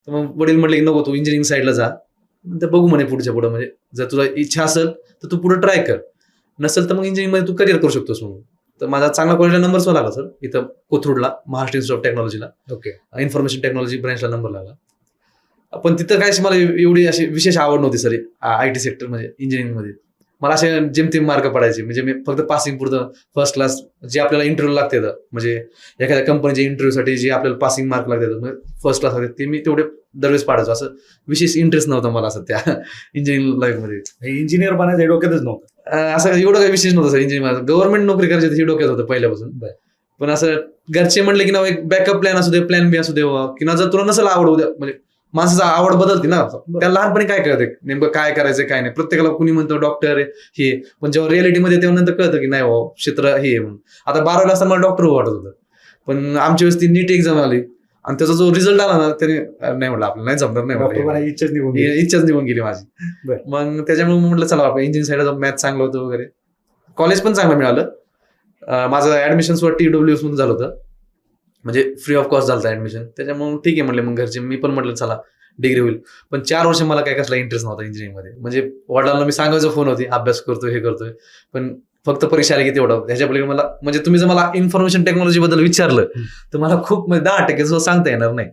तर मग वडील म्हटले की नको, तू इंजिनिअरिंग साईडला जा, तर बघू म्हणे पुढच्या पुढं, म्हणजे जर तुला इच्छा असेल तर तू पुढे ट्राय कर, नसेल तर मग इंजिनिअरिंग मध्ये तू करिअर करू शकतोस म्हणून. तर माझा चांगला कॉलेजला नंबर सुद्धा लागला सर, इथं कोथरूडला महाराष्ट्र इन्स्टिट्यूट ऑफ टेक्नॉलॉजीला, ओके. इन्फॉर्मेशन टेक्नॉलॉजी ब्रँचला नंबर लागला. पण तिथं काय मला एवढी अशी विशेष आवड नव्हती सर आयटी सेक्टर म्हणजे इंजिनिअरिंग मध्ये. मला असे जेमतेम मार्क पडायचे, म्हणजे मी फक्त पासिंग पुरतं फर्स्ट क्लास, जे आपल्याला इंटरव्ह्यू लागते म्हणजे एखाद्या कंपनीच्या इंटरव्ह्यूसाठी जे आपल्याला पासिंग मार्क लागतात फर्स्ट क्लास लागते, ते मी तेवढे दरवेळेस पाडायचो. असं विशेष इंटरेस्ट नव्हता मला असं त्या इंजिनिअरिंग लाईफ मध्ये. इंजिनियर बनायचं डोक्यातच नव्हतं. असं एवढं काही विशेष नव्हतं सर इंजिनिअरिंग. गव्हर्नमेंट नोकरी करायची हे डोक्यात होतं पहिल्यापासून. पण असं घरचे म्हणले की ना एक बॅकअप प्लॅन असू दे, प्लॅन बी असू दे, की ना जर तुला नसेल आवड उद्या, म्हणजे माणसाचा आवड बदलते ना. त्या लहानपणी काय कळते नेमकं काय करायचं काय नाही. प्रत्येकाला कुणी म्हणतो डॉक्टर हे, पण जेव्हा रिअलिटीमध्ये तेव्हा नंतर कळतं की नाही क्षेत्र हे म्हणून. आता 12वीला असताना मला डॉक्टर वाटत होतं, पण आमच्या वेळेस ती नीट एक्झाम आली आणि त्याचा जो रिझल्ट आला ना, त्याने नाही म्हटलं आपल्याला नाही जमणार, नाही इच्छाच निघून गेली माझी. मग त्याच्यामुळे म्हटलं चला आपण इंजिनिअरिंग साईडला मॅथ चांगलं होतं वगैरे, कॉलेज पण चांगलं मिळालं. माझं ऍडमिशन सुद्धा TWS मधून झालं होतं, म्हणजे फ्री ऑफ कॉस्ट झालं ऍडमिशन. त्याच्यामुळे ठीक आहे म्हणले मग घरचे. मी पण म्हटलं चला डिग्री होईल. पण 4 वर्ष मला काय कसला इंटरेस्ट नव्हता इंजिनिअरिंग मध्ये. म्हणजे वडिलांना मी सांगायचो फोन होती अभ्यास करतोय हे करतोय, पण फक्त परीक्षा आली की तेवढं. ह्याच्या पलीकडे मला म्हणजे तुम्ही जर मला इन्फॉर्मेशन टेक्नॉलॉजी बद्दल विचारलं तर मला खूप 10% सांगता येणार नाही.